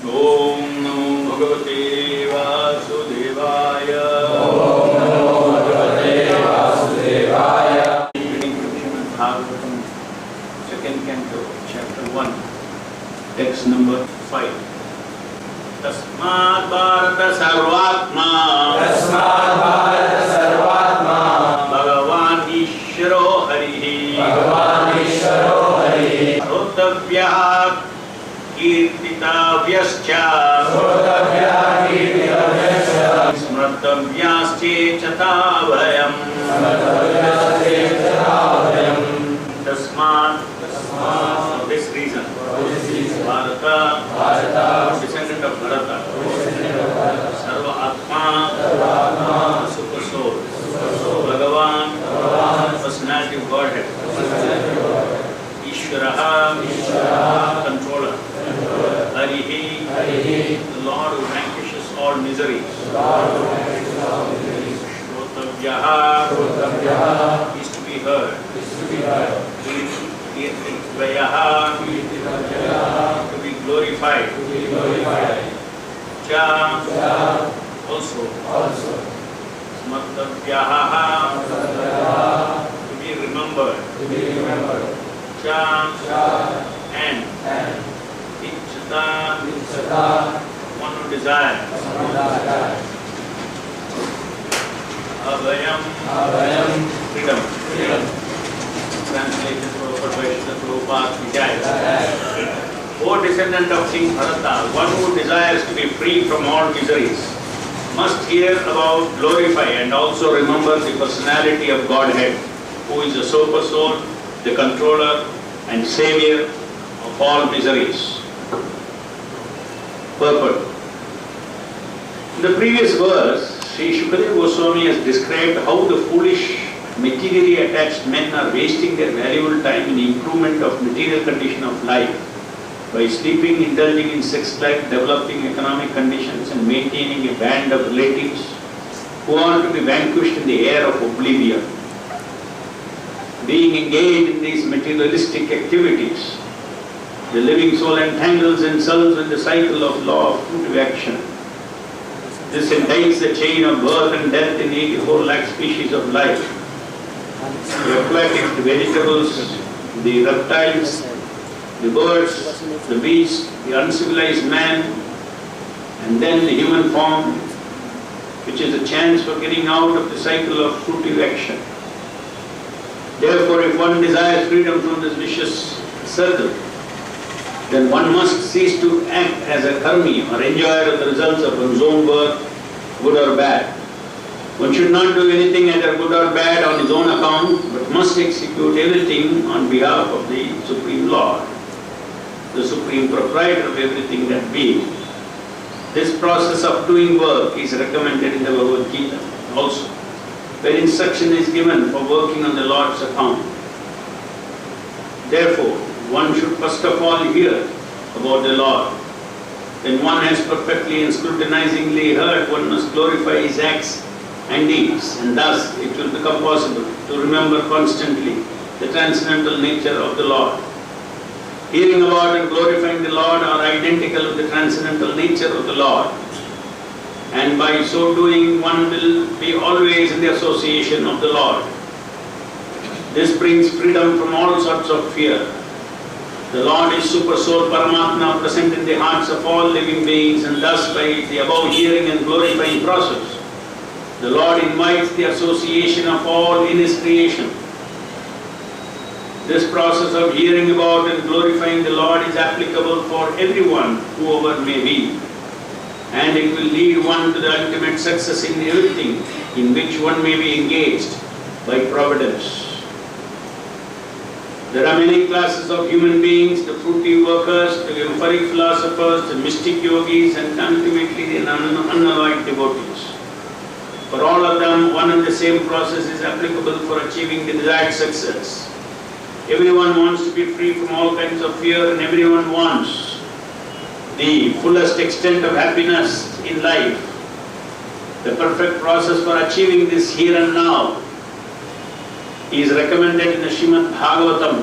Om Namo Bhagavate Vasudevaya. Om Namo Bhagavate Vasudevaya. Reading from Srimad Bhagavatam, 2nd Canto, Chapter 1, text number 5. Tasmat Bharata Sarvatma. Tasmat Bharata Sarvatma. Bhagavan Ishvaro Harihi. Bhagavan Ishvaro Harihi. Shrotavyaha Kirtitavyascha. Shrotavyaha Kirtitavyascha. Smrtavyascha Chatavayam. Tasmat, for this reason, Bharata, descendant of Bharata, Sarva Atma, Super Soul, Bhagavan, personality of Godhead, Ishvaraha, controller, Harihi, the Lord who vanquishes all miseries, Shrotavyaha, is to be heard, Kirtitvayaha, to be glorified, Cha, also, Smartavyaha, to be remembered, Cha, and Ichata, one who desires, Abhayam, freedom. Translation for Vaishnava Prabhupada Vijay. O descendant of King Bharata, one who desires to be free from all miseries must hear about, glorify and also remember the personality of Godhead, who is the super soul, the controller and savior of all miseries. Purport. In the previous verse, Sri Shukadeva Goswami has described how the foolish, materially attached men are wasting their valuable time in the improvement of material condition of life by sleeping, indulging in sex life, developing economic conditions and maintaining a band of relatives who are to be vanquished in the air of oblivion. Being engaged in these materialistic activities, the living soul entangles themselves in the cycle of law of fruitive action. This entails the chain of birth and death in 84 lakh species of life. The aquatic, the vegetables, the reptiles, the birds, the beasts, the uncivilized man, and then the human form, which is a chance for getting out of the cycle of fruitive action. Therefore, if one desires freedom from this vicious circle, then one must cease to act as a karmi or enjoyer of the results of one's own work, good or bad. One should not do anything either good or bad on his own account, but must execute everything on behalf of the Supreme Lord, the Supreme Proprietor of everything that be. This process of doing work is recommended in the Bhagavad Gita also, where instruction is given for working on the Lord's account. Therefore, one should first of all hear about the Lord. When one has perfectly and scrutinizingly heard, one must glorify his acts and deeds, and thus it will become possible to remember constantly the transcendental nature of the Lord. Hearing about and glorifying the Lord are identical with the transcendental nature of the Lord, and by so doing one will be always in the association of the Lord. This brings freedom from all sorts of fear. The Lord is Super Soul Paramatma, present in the hearts of all living beings, and thus by the above hearing and glorifying process, the Lord invites the association of all in His creation. This process of hearing about and glorifying the Lord is applicable for everyone, whoever may be, and it will lead one to the ultimate success in everything in which one may be engaged by providence. There are many classes of human beings, the fruity workers, the empiric philosophers, the mystic yogis, and ultimately the unalloyed devotees. For all of them, one and the same process is applicable for achieving the desired success. Everyone wants to be free from all kinds of fear, and everyone wants the fullest extent of happiness in life. The perfect process for achieving this here and now is recommended in the Srimad Bhagavatam,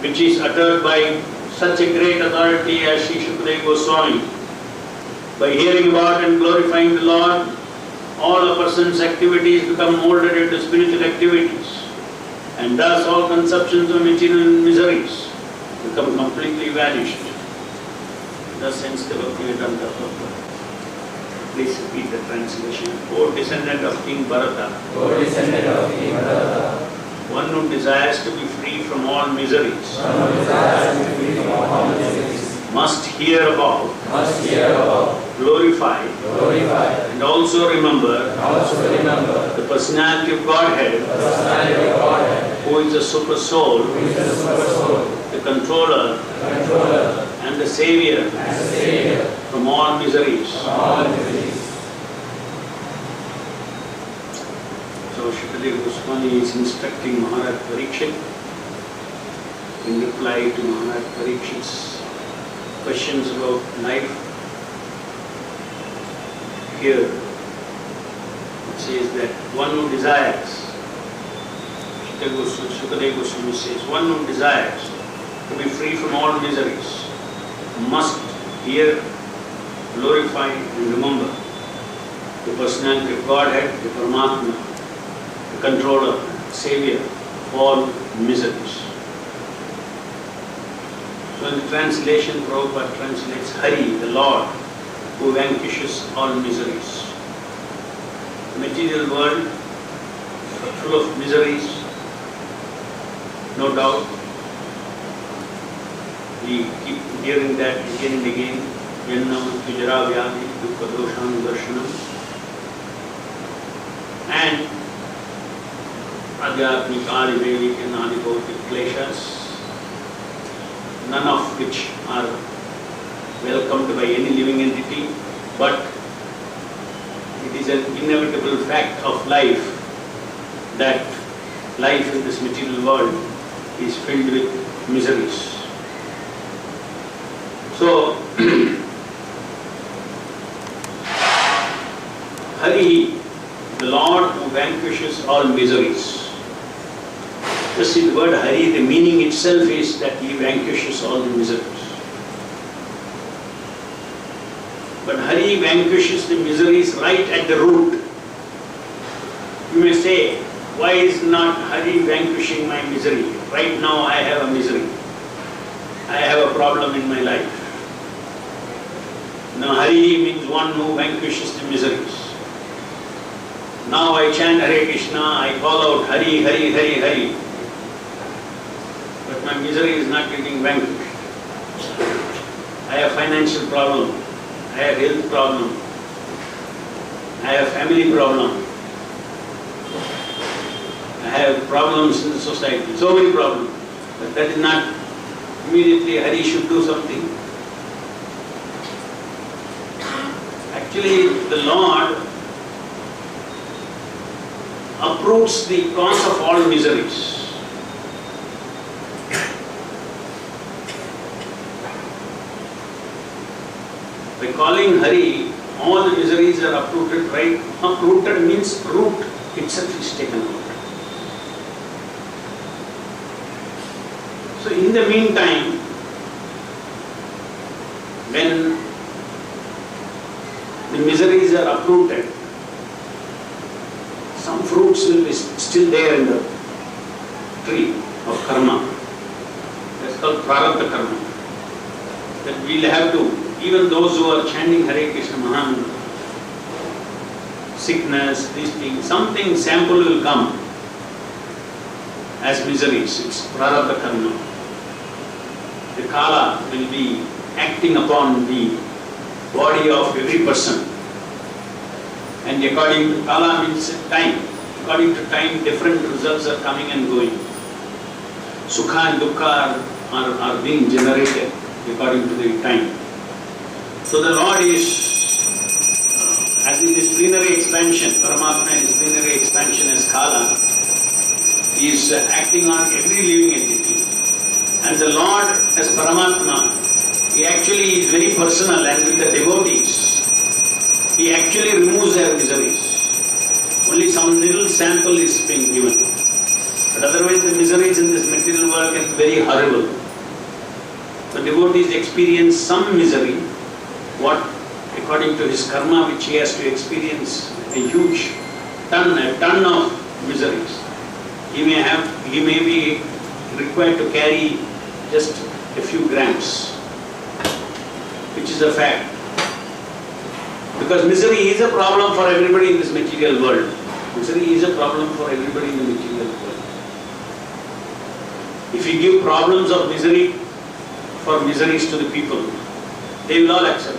which is uttered by such a great authority as Sri Shukadeva Goswami. By hearing about and glorifying the Lord, all a person's activities become molded into spiritual activities, and thus all conceptions of material miseries become completely vanished. Thus ends the Bhaktivedanta Prabhupada. Please repeat the translation. O descendant of King Bharata, O descendant of King Bharata, one who desires to be free from all miseries, one who desires to be free from all miseries, must hear about, glorify, and also remember the personality of Godhead, who is the super soul, the controller, and the savior from all miseries. So Shukadeva Goswami is instructing Maharaj Parikshit in reply to Maharaj Parikshit's questions about life. Here it says that one who desires, Shukadeva Goswami says, one who desires to be free from all miseries must hear, glorify and remember the personality of Godhead, the Paramatma, the controller, savior of all miseries. So in the translation, Prabhupada translates Hari, the Lord, who vanquishes all miseries. The material world is full of miseries, no doubt. We keep hearing that again and again. Jannam, Tujara, Vyadi, Dukha, Dosham, Darshanam. And Adhyatmik, Adivedic and Adibhautik kleshas, none of which are welcomed by any living entity, but it is an inevitable fact of life that life in this material world is filled with miseries. So, Hari, the Lord who vanquishes all miseries. Just see the word Hari, the meaning itself is that he vanquishes all the miseries. But Hari vanquishes the miseries right at the root. You may say, why is not Hari vanquishing my misery? Right now I have a misery. I have a problem in my life. Now Hari means one who vanquishes the miseries. Now I chant Hare Krishna, I call out Hari, Hari, Hari, Hari. But my misery is not getting vanquished. I have financial problem, I have health problem, I have family problem, I have problems in the society, so many problems. But that is not immediately Hari should do something. Actually, the Lord uproots the cause of all miseries. By calling Hari, all the miseries are uprooted, right? Uprooted means root itself is taken out. So in the meantime, when the miseries are uprooted, some fruits will be still there in the tree of karma. That's called prarabdha karma. That we'll have to, even those who are chanting Hare Krishna Mahamantra, sickness, these things, something sample will come as miseries. It's prarabdha karma. The kala will be acting upon the body of every person. And according to kala means time. According to time, different results are coming and going. Sukha and dukkha are being generated according to the time. So the Lord is, as in his plenary expansion, Paramatma in his plenary expansion as kala, is acting on every living entity. And the Lord as Paramatma, he actually is very personal, and with the devotees, he actually removes their miseries. Only some little sample is being given. But otherwise the miseries in this material world can be very horrible. the devotees experience some misery, what according to his karma which he has to experience a ton of miseries. He may be required to carry just a few grams, which is a fact. Because misery is a problem for everybody in this material world. Misery is a problem for everybody in the material world. If you give problems of misery for miseries to the people, they will all accept.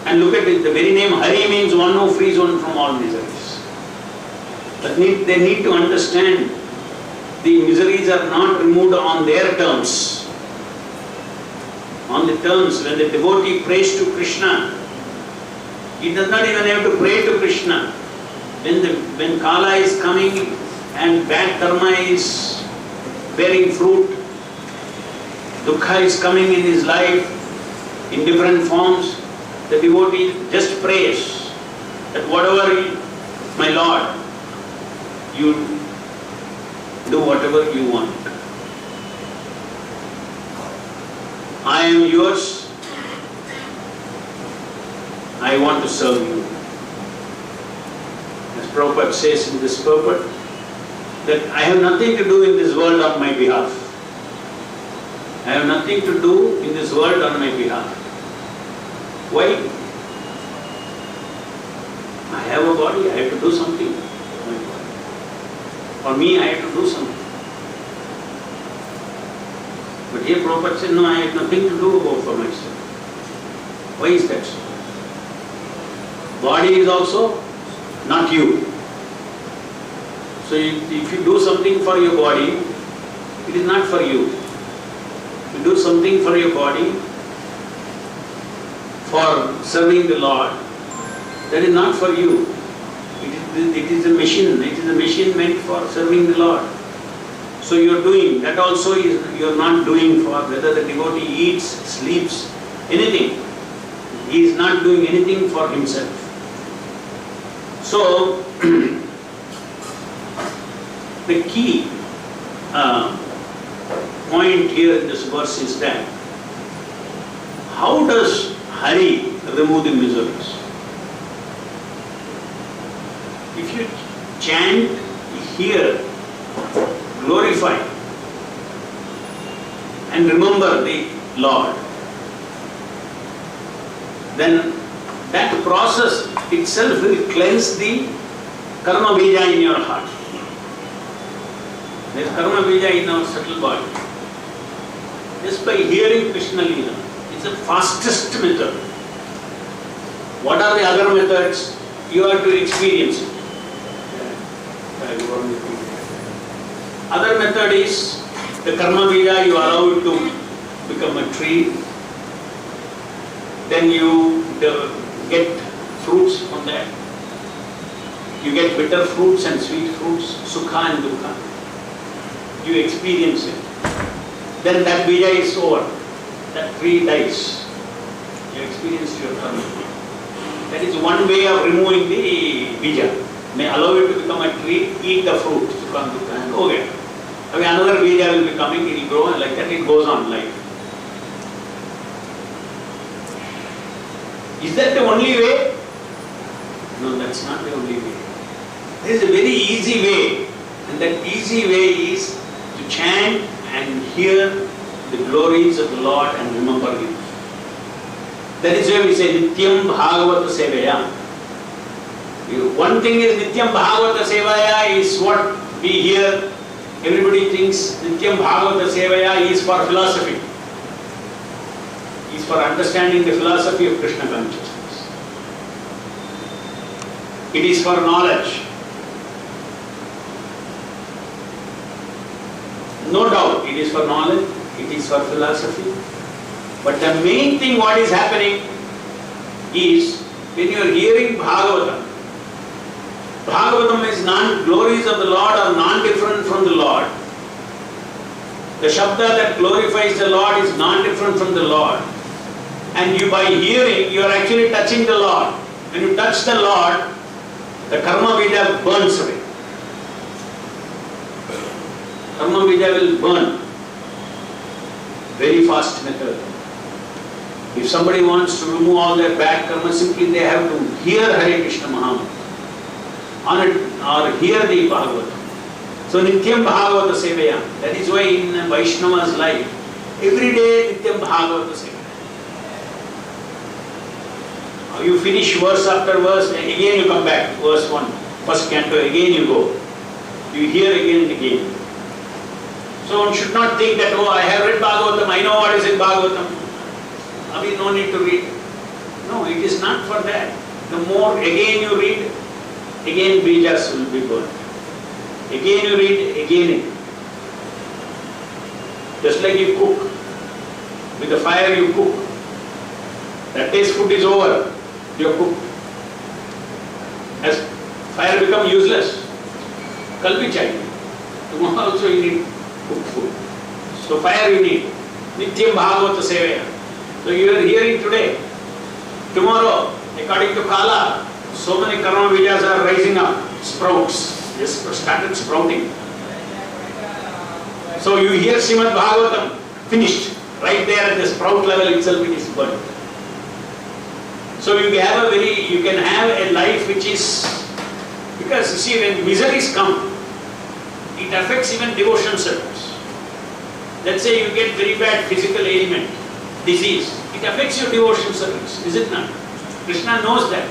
And look at it, the very name Hari means one who frees one from all miseries. But they need to understand the miseries are not removed on their terms. On the terms when the devotee prays to Krishna, he does not even have to pray to Krishna. When Kala is coming and bad karma is bearing fruit, Dukkha is coming in his life in different forms, the devotee just prays that whatever, my Lord, you do whatever you want. I am yours. I want to serve you. As Prabhupada says in this purport, that I have nothing to do in this world on my behalf. I have nothing to do in this world on my behalf. Why? I have a body, I have to do something. For me, I have to do something. But here Prabhupada said, no, I have nothing to do for myself. Why is that so? Body is also not you. So if you do something for your body, it is not for you. You do something for your body, for serving the Lord, that is not for you. It is a machine. It is a machine meant for serving the Lord. So you are doing, that also you are not doing for whether the devotee eats, sleeps, anything. He is not doing anything for himself. So, the key point here in this verse is that how does Hari remove the miseries? If you chant, hear, glorify and remember the Lord, then that process itself will cleanse the karma bija in your heart. There is karma bija in our subtle body. Just by hearing Krishna Leela, it's the fastest method. What are the other methods? You have to experience it. Other method is the karma bija, you allow it to become a tree. Then you get fruits from that. You get bitter fruits and sweet fruits, sukha and dukkha. You experience it. Then that bija is over. That tree dies. You experience your karma. That is one way of removing the bija. May allow it to become a tree, eat the fruit, sukha and dukkha, and okay. Another bija will be coming, it will grow, and like that it goes on life. Is that the only way? No, that's not the only way. There is a very easy way, and that easy way is to chant and hear the glories of the Lord and remember Him. That is why we say Nityam Bhagavata Sevaya. One thing is Nityam Bhagavata Sevaya is what we hear. Everybody thinks Nityam Bhagavata Sevaya is for philosophy. Is for understanding the philosophy of Krishna consciousness. It is for knowledge. No doubt, it is for knowledge, it is for philosophy. But the main thing what is happening is when you are hearing Bhagavatam, Bhagavatam is glories of the Lord are non-different from the Lord. The Shabda that glorifies the Lord is non-different from the Lord. And you, by hearing, you are actually touching the Lord. When you touch the Lord, the karma bija burns away. Karma bija will burn. very fast method. If somebody wants to remove all their bad karma, simply they have to hear Hare Krishna Mahamantra or hear the Bhagavatam. So Nityam Bhagavata Sevaya. That is why in Vaishnava's life, every day Nityam Bhagavata Sevaya. You finish verse after verse, again you come back, verse 1, first canto, again you go. You hear again and again. So one should not think that, oh, I have read Bhagavatam, I know what is in Bhagavatam. Abhi, no need to read. No, it is not for that. The more again you read, again bijas will be born. Again you read, again. Just like you cook. With the fire you cook. That day's food is over. You have cooked. As fire become useless, kal bhi chahiye. Tomorrow also you need cooked food. So fire you need. Nityam Bhagavata Sevaya. So you are hearing today. Tomorrow, according to Kala, so many karma vijas are rising up, sprouts. Just started sprouting. So you hear Srimad Bhagavatam, finished. Right there at the sprout level itself it is burnt. So you can have a life which is, because you see when miseries come, it affects even devotion service. Let's say you get very bad physical ailment, disease, it affects your devotion service, is it not? Krishna knows that.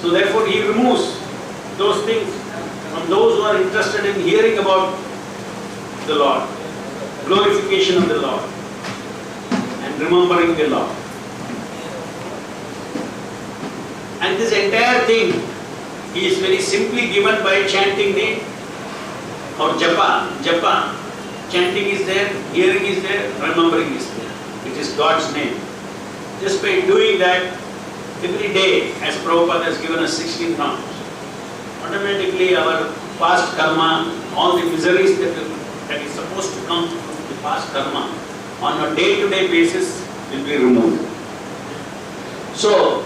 So therefore he removes those things from those who are interested in hearing about the Lord, glorification of the Lord, and remembering the Lord. And this entire thing is very simply given by chanting the or japa. Chanting is there, hearing is there, remembering is there. It is God's name. Just by doing that every day, as Prabhupada has given us 16 rounds, automatically our past karma, all the miseries that is supposed to come from the past karma, on a day-to-day basis will be removed. So,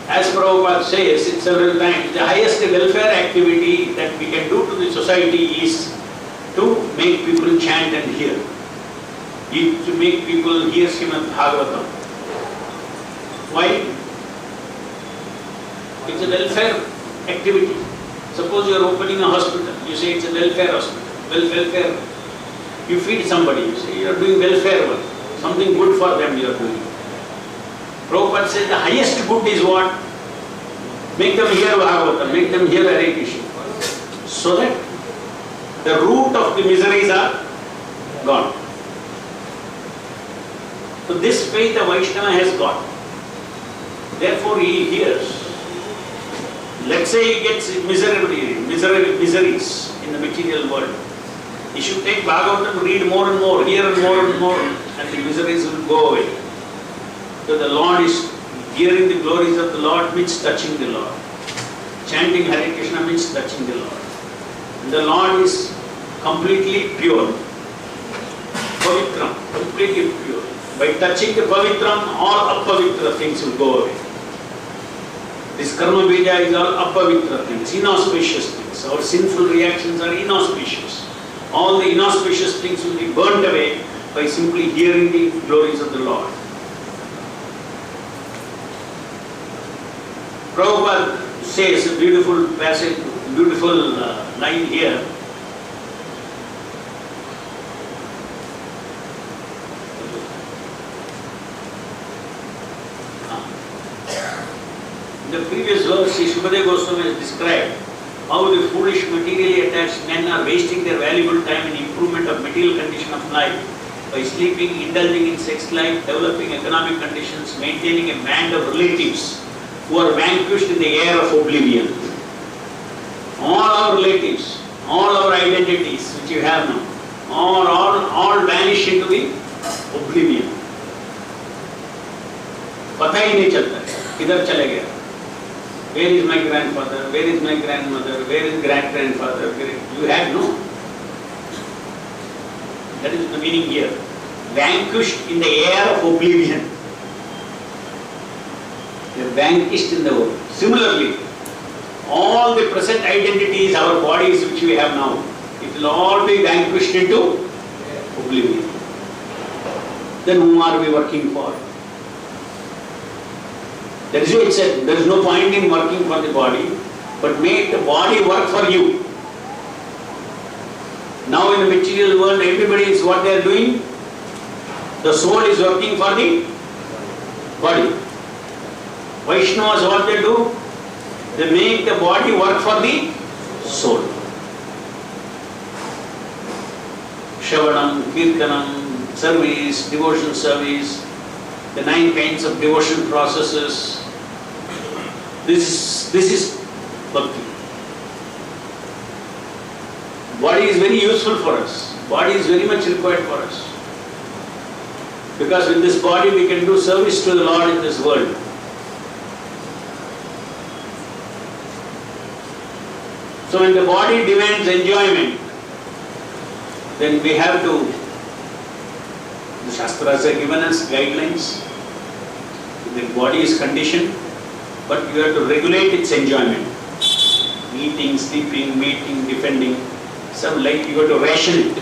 as Prabhupada says it several times, the highest welfare activity that we can do to the society is to make people chant and hear. To make people hear Srimad Bhagavatam. Why? It's a welfare activity. Suppose you are opening a hospital, you say it's a welfare hospital. Welfare. You feed somebody, you say you are doing welfare work. Something good for them you are doing. Prabhupada says the highest good is what? Make them hear Bhagavatam, make them hear Hare Krishna. So that the root of the miseries are gone. So this faith a Vaishnava has got. Therefore he hears. Let's say he gets miseries in the material world. He should take Bhagavatam, read more and more, hear more and more, and the miseries will go away. So the Lord is hearing the glories of the Lord means touching the Lord. Chanting Hare Krishna means touching the Lord. And the Lord is completely pure. Pavitram, completely pure. By touching the Pavitram, all apavitra things will go away. This karma bija is all apavitra things, inauspicious things. Our sinful reactions are inauspicious. All the inauspicious things will be burnt away by simply hearing the glories of the Lord. Prabhupada says a beautiful passage, beautiful line here. In the previous verse, Shukadeva Goswami has described how the foolish materially attached men are wasting their valuable time in improvement of material condition of life by sleeping, indulging in sex life, developing economic conditions, maintaining a band of relatives who are vanquished in the air of oblivion. All our relatives, all our identities which you have now, all vanish into the oblivion. पता ही नहीं चलता किधर चले गया. Where is my grandfather? Where is my grandmother? Where is great-grandfather? You have no. That is the meaning here. Vanquished in the air of oblivion. They are vanquished in the world. Similarly, all the present identities, our bodies which we have now, it will all be vanquished into oblivion. then whom are we working for? That is why it said, there is no point in working for the body, but make the body work for you. Now in the material world, everybody is what they are doing. The soul is working for the body. Vaishnavas, what they do? They make the body work for the soul. Shravanam, Kirtanam, service, devotion service, the 9 kinds of devotion processes. This is bhakti. Body is very useful for us. Body is very much required for us. Because with this body we can do service to the Lord in this world. So when the body demands enjoyment, then we have to, the Shastras have given us guidelines. The body is conditioned, but you have to regulate its enjoyment. Eating, sleeping, mating, defending, some like you have to ration it.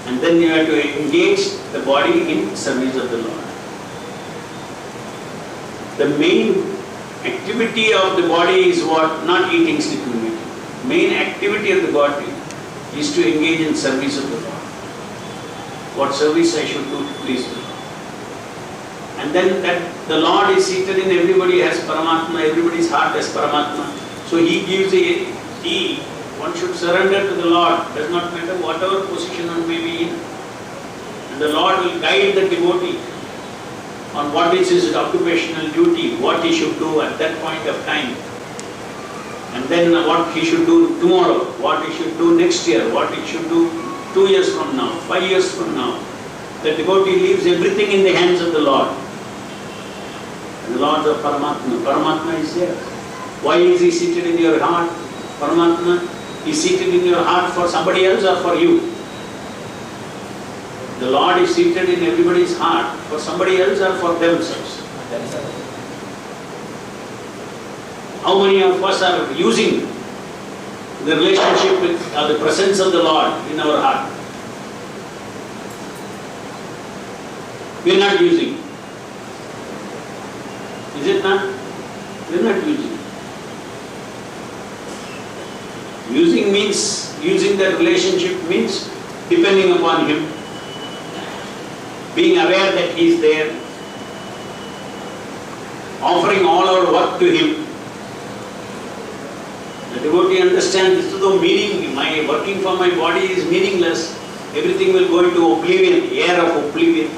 And then you have to engage the body in service of the Lord. The main activity of the body is what? Not eating, sleeping, mating. Main activity of the body is to engage in service of the Lord. What service I should do to please the Lord. And then that the Lord is seated in everybody as Paramatma, everybody's heart as Paramatma. So He gives one should surrender to the Lord, does not matter whatever position one may be in. And the Lord will guide the devotee on what is his occupational duty, what he should do at that point of time. And then what he should do tomorrow, what he should do next year, what he should do 2 years from now, 5 years from now. The devotee leaves everything in the hands of the Lord. And the Lord of Paramatma. Paramatma is there. Why is He seated in your heart? Paramatma is seated in your heart for somebody else or for you? The Lord is seated in everybody's heart for somebody else or for themselves. How many of us are using the relationship with the presence of the Lord in our heart? We are not using. Is it not? We are not using. Using means, using that relationship means depending upon Him, being aware that He is there, offering all our work to Him. The devotee understands this is the meaning. My working for my body is meaningless. Everything will go into oblivion, air of oblivion.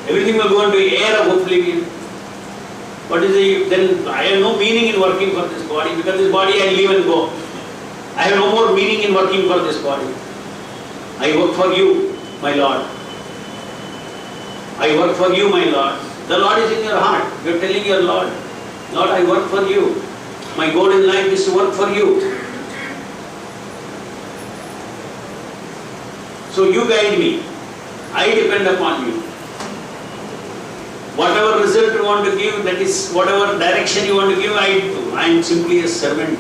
Everything will go into air of oblivion. What is the, then I have no meaning in working for this body, because this body I leave and go. I have no more meaning in working for this body. I work for you, my Lord. I work for you, my Lord. The Lord is in your heart. You are telling your Lord, Lord, I work for you. My goal in life is to work for you. So you guide me. I depend upon you. Whatever result you want to give, that is whatever direction you want to give, I do. I am simply a servant.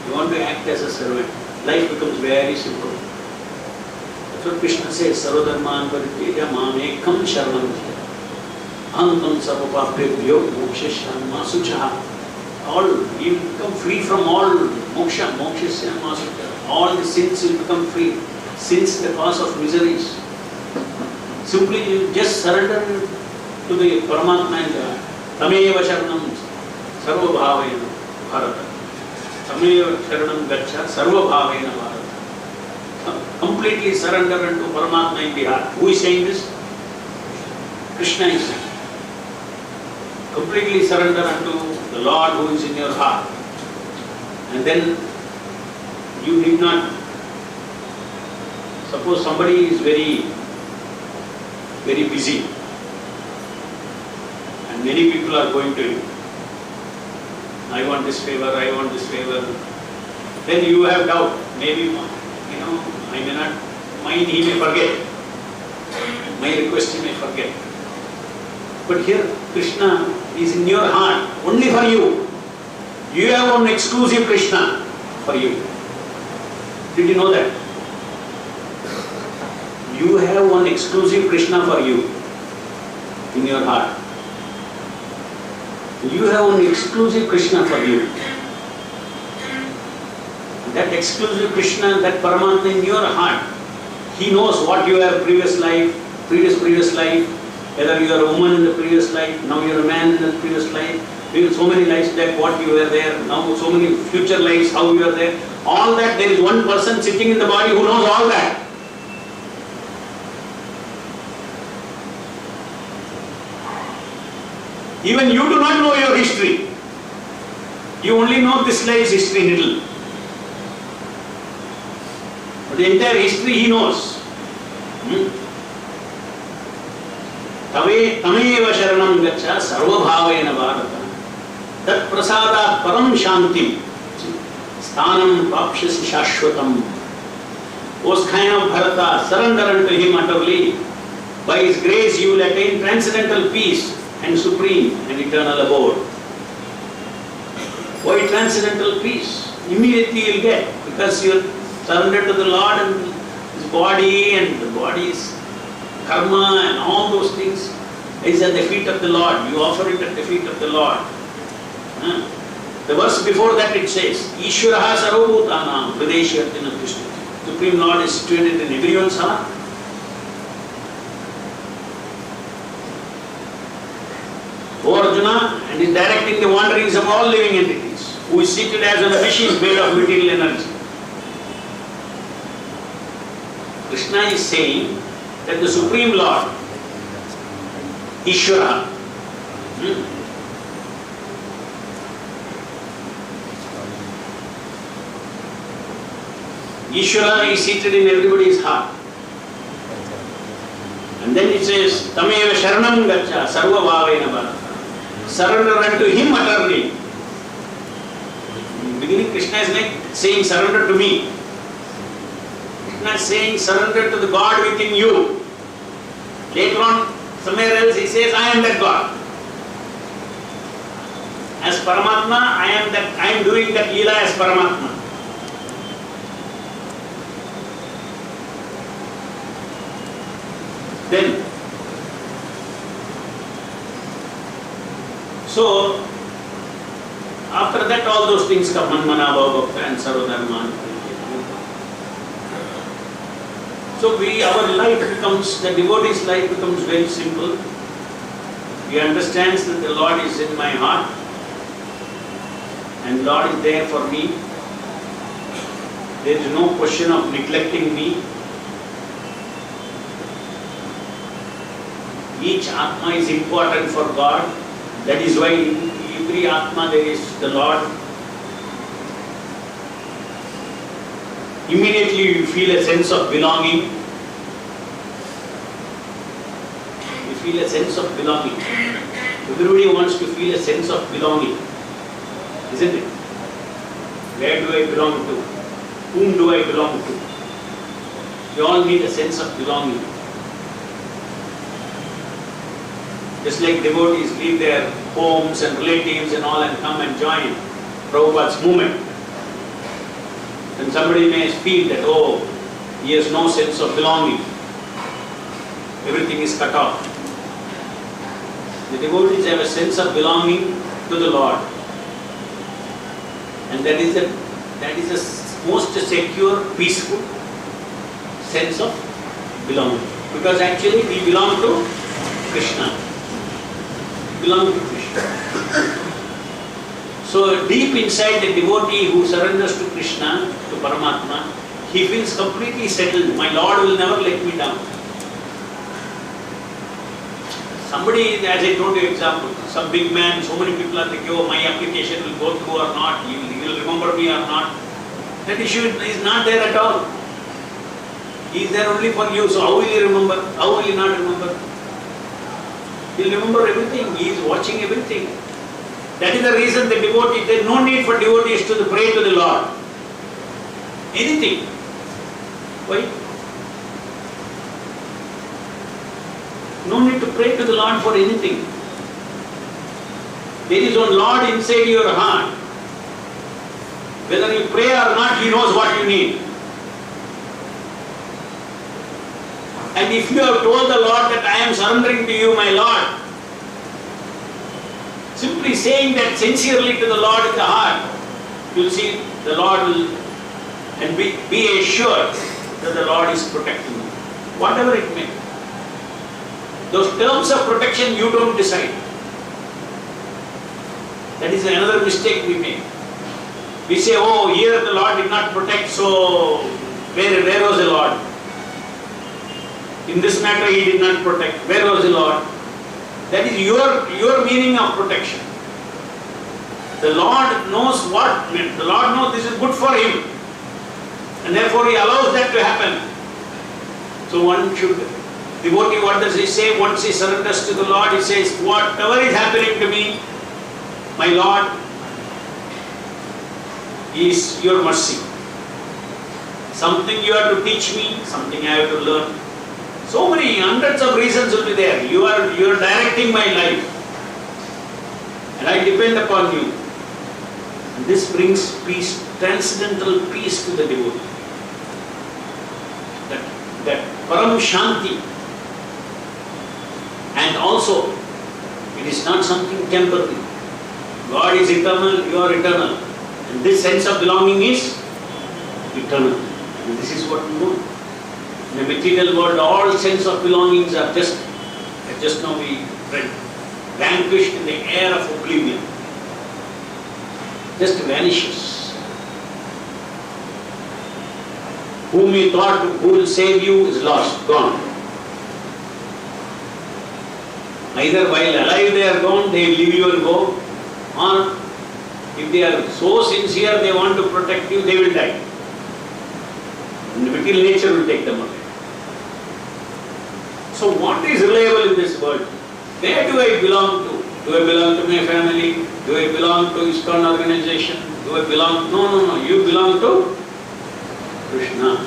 You want to act as a servant. Life becomes very simple. That's what Krishna says, Sarvadharman parityaja mam ekam sharanam jaya. Antam sarvapaprebhyo mokshasya masuchaha. All, you become free from all moksha, mokshasya masuchaha. All the sins will become free. Sins the cause of miseries. Simply you just surrender to the Paramatma and Tameva Sharanam Sarva Bhavena Bharata. Tameva Sharanam Gacha Sarva Bhavena Bharata. Completely surrender unto Paramatma in the heart. Who is saying this? Krishna is saying. Completely surrender unto the Lord who is in your heart. And then you need not, suppose somebody is very busy. Many people are going to him. I want this favor, I want this favor. Then you have doubt. Maybe, I may not, mine he may forget. My request he may forget. But here, Krishna is in your heart, only for you. You have one exclusive Krishna for you. Did you know that? You have one exclusive Krishna for you in your heart. You have one exclusive Krishna for you. That exclusive Krishna, that Paramatma in your heart, he knows what you were previous life, previous life, whether you are a woman in the previous life, now you are a man in the previous life, so many lives back what you were there, now so many future lives how you are there. All that, there is one person sitting in the body who knows all that. Even you do not know your history. You only know this life's history little. But the entire history he knows. Tameva sharanam gaccha sarvabhavena bharata tat prasadat param shanti sthanam prapshyasi shashvatam. O scion of Bharata, surrender unto him utterly. By his grace you will attain transcendental peace and supreme and eternal abode. Why transcendental peace? Immediately you will get, because you are surrendered to the Lord, and his body and the body's karma and all those things is at the feet of the Lord. You offer it at the feet of the Lord. The verse before that it says, Ishvaraha sarvabhutanam hrideshyatina Krishna. Supreme Lord is situated in everyone's heart. O Arjuna, and is directing the wanderings of all living entities, who is seated as on a machine made of material energy. Krishna is saying that the Supreme Lord, Ishvara, Ishvara is seated in everybody's heart. And then it says, Tameva sharanam gaccha sarva bhavena bharata. Surrender unto him utterly. In the beginning, Krishna is like saying, surrender to me. Krishna is saying, surrender to the God within you. Later on, somewhere else, he says, I am that God. As Paramatma, I am doing that Leela as Paramatma. Then, so, after that all those things come, Manmana, Bhava, and Sarvadharma. So our life becomes, the devotee's life becomes very simple. He understands that the Lord is in my heart and Lord is there for me. There is no question of neglecting me. Each Atma is important for God. That is why in every Atma there is the Lord. Immediately you feel a sense of belonging. You feel a sense of belonging. Everybody wants to feel a sense of belonging, isn't it? Where do I belong to? Whom do I belong to? We all need a sense of belonging. Just like devotees leave their homes and relatives and all and come and join Prabhupada's movement. And somebody may feel that, oh, he has no sense of belonging. Everything is cut off. The devotees have a sense of belonging to the Lord. And that is the most secure, peaceful sense of belonging. Because actually we belong to Krishna. Belong to Krishna. So deep inside the devotee who surrenders to Krishna, to Paramatma, he feels completely settled. My Lord will never let me down. Somebody, as I told you example, some big man, so many people are thinking, oh, my application will go through or not, he will remember me or not. That issue is not there at all. He is there only for you. So how will he remember? How will he not remember? He will remember everything. He is watching everything. That is the reason the devotee, there is no need for devotees to pray to the Lord. Anything. Why? No need to pray to the Lord for anything. There is one Lord inside your heart. Whether you pray or not, He knows what you need. And if you have told the Lord that I am surrendering to you, my Lord, simply saying that sincerely to the Lord in the heart, you will see the Lord will, and be assured that the Lord is protecting you, whatever it may be. Those terms of protection you don't decide. That is another mistake we make. We say, oh, here the Lord did not protect, so where was the Lord? In this matter He did not protect. Where was the Lord? That is your meaning of protection. The Lord knows what, the Lord knows this is good for Him. And therefore He allows that to happen. So one should, devotee, what does he say? Once he surrenders to the Lord, he says, whatever is happening to me, my Lord, is your mercy. Something you have to teach me, something I have to learn. So many hundreds of reasons will be there. You are directing my life. And I depend upon you. And this brings peace, transcendental peace to the devotee. That param shanti. And also, it is not something temporary. God is eternal, you are eternal. And this sense of belonging is eternal. And this is what we know. In the material world, all sense of belongings are just now we read, vanquished in the air of oblivion. Just vanishes. Whom you thought who will save you is lost, gone. Either while alive they are gone, they leave you and go, or if they are so sincere they want to protect you, they will die. And the material nature will take them away. So what is reliable in this world? Where do I belong to? Do I belong to my family? Do I belong to ISKCON organization? Do I belong? No. You belong to Krishna.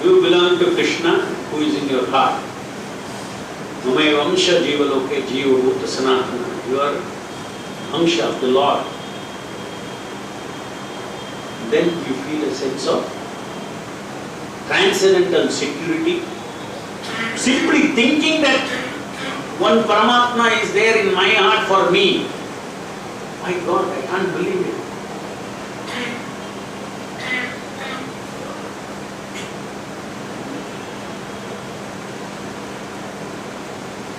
You belong to Krishna who is in your heart. Mamay Vamsha Jiva Loke Jiva Bhuta Sanatana. You are Amsha of the Lord. Then you feel a sense of transcendental security. Simply thinking that one Paramatma is there in my heart for me. My God, I can't believe it.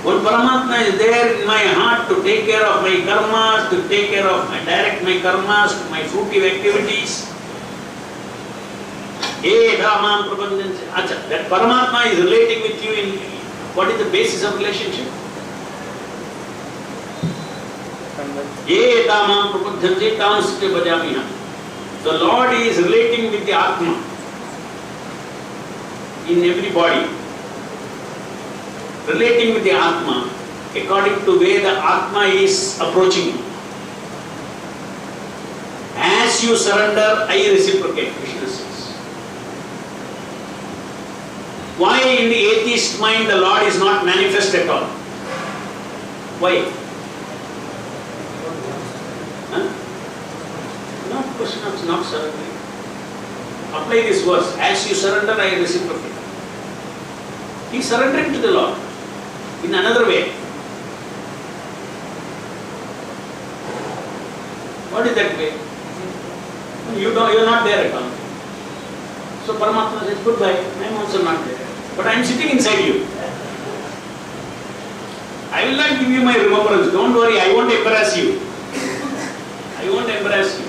One Paramatma is there in my heart to take care of my karmas, to take care of direct my karmas, to my fruitive activities. That Paramatma is relating with you in what is the basis of relationship? The Lord is relating with the Atma in every body. Relating with the Atma according to where the Atma is approaching you. As you surrender, I reciprocate, Krishna says. Why in the atheist mind the Lord is not manifest at all? Why? Not question of not surrendering. Apply this verse. As you surrender, I reciprocate. He is surrendering to the Lord in another way. What is that way? You are not there at all. So Paramatma says, goodbye, I am also not there. But I am sitting inside you. I will not give you my remembrance. Don't worry, I won't embarrass you. I won't embarrass you.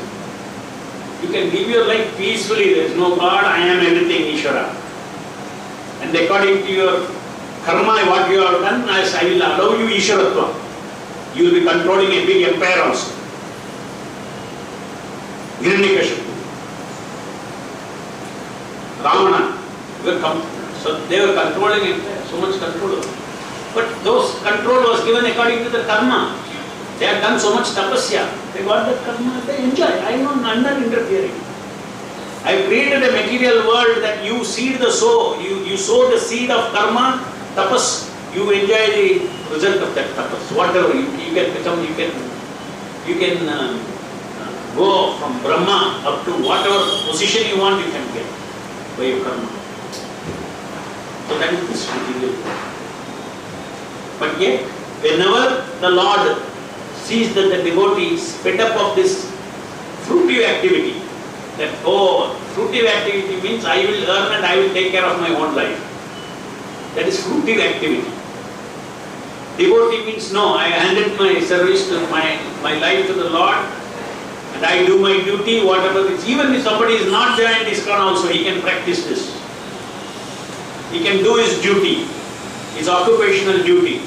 You can live your life peacefully. There is no God, I am everything, Ishvara. And according to your karma, what you have done, I will allow you Ishvaratva. You will be controlling a big empire also. Hiranyakashipu, Ravana, so they were controlling it, so much control. But those control was given according to the karma. They have done so much tapasya. They got that karma, they enjoy. I am not interfering. I have created a material world that you seed the sow, you sow the seed of karma, tapas, you enjoy the result of that tapas. Whatever, you can become, you can go from Brahma up to whatever position you want, you can get by your karma. So that is this material world. But yet, whenever the Lord sees that the devotee is fed up of this fruitive activity, that fruitive activity means I will earn and I will take care of my own life. That is fruitive activity. Devotee means no, I handed my service to my life to the Lord and I do my duty, whatever it is. Even if somebody is not joined ISKCON also, he can practice this. He can do his duty, his occupational duty.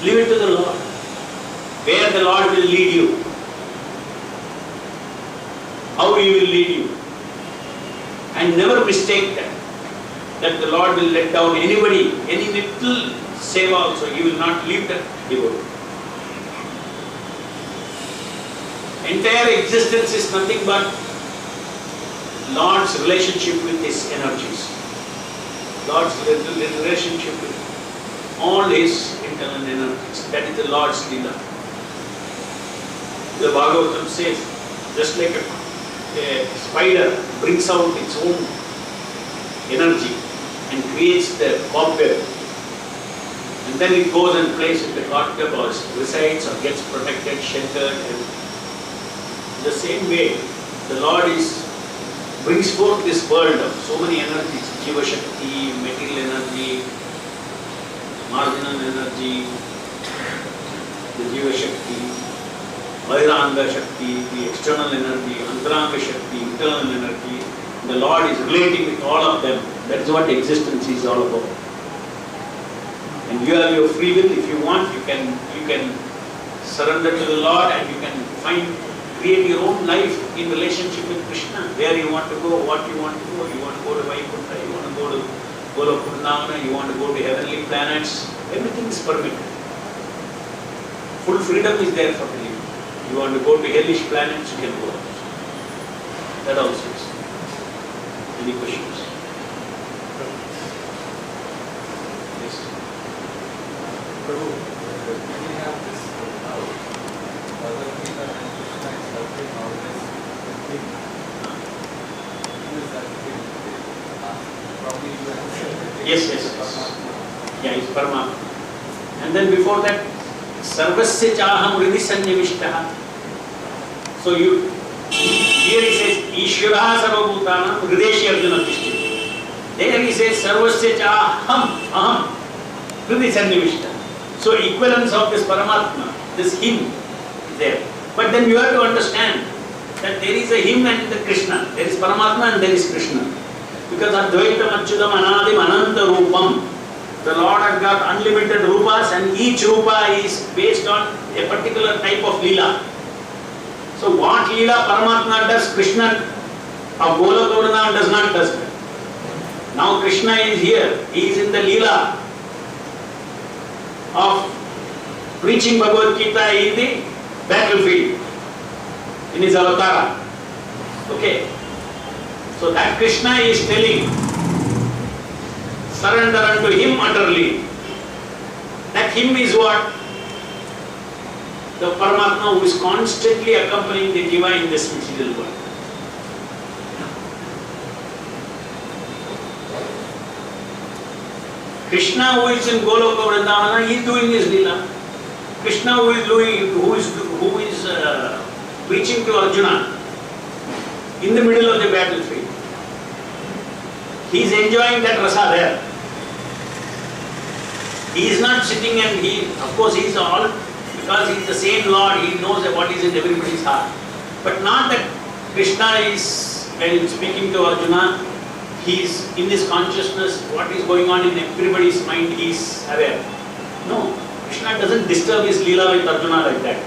Leave it to the Lord. Where the Lord will lead you. How He will lead you. And never mistake that the Lord will let down anybody, any little seva also, He will not leave that devotee. Entire existence is nothing but Lord's relationship with His energies. Lord's relationship with all His internal energies. That is the Lord's Leela. The Bhagavatam says, just like a spider brings out its own energy and creates the cobweb, and then it goes and plays with the cobweb or resides or gets protected, sheltered. And the same way, the Lord brings forth this world of so many energies, Jiva Shakti, material energy, marginal energy, the Jiva Shakti, Vairanga Shakti, the external energy, Antaranga Shakti, internal energy. The Lord is relating with all of them. That is what existence is all about. And you have your free will. If you want, you can surrender to the Lord and you can create your own life in relationship with Krishna. Where you want to go, what you want to go. You want to go to Vaikuntha, you want to go to Golokundavana, you want to go to heavenly planets. Everything is permitted. Full freedom is there for you. You want to go to hellish planets, you can go. That also is. Any questions? Yes. Prabhu, we have this doubt. Bhagavad Gita and Krishna is helping always the king. Who is that king? Probably you answered. Yes. Yeah, it's Paramatma. And then before that, Sarvasya chaham hridhi sannivishtaha. So here he says, Ishvara sarvabhutanam hrideshi arjuna tishthiti. There he says, Sarvasya chaham hridhi sannivishtaha. So equivalence of this Paramatma, this him is there. But then you have to understand that there is a him and the Krishna. There is Paramatma and there is Krishna. Because Advaitam Achyutam Anadim Ananta Rupam. The Lord has got unlimited rupas and each rupa is based on a particular type of leela. So what leela Paramatma does, Krishna of Golokavana does not does that. Now Krishna is here, he is in the leela of preaching Bhagavad Gita in the battlefield, in his avatara. Okay. So that Krishna is telling, surrender unto Him utterly. That Him is what? The Paramatma who is constantly accompanying the Jiva in this material world. Krishna who is in Goloka Vrindavana, he is doing his Leela. Krishna who is preaching to Arjuna in the middle of the battlefield. He is enjoying that rasa there. He is not sitting and of course he is all, because he is the same Lord, he knows what is in everybody's heart. But not that Krishna is, when speaking to Arjuna, he is in this consciousness, what is going on in everybody's mind, he is aware. No, Krishna doesn't disturb his Leela with Arjuna like that.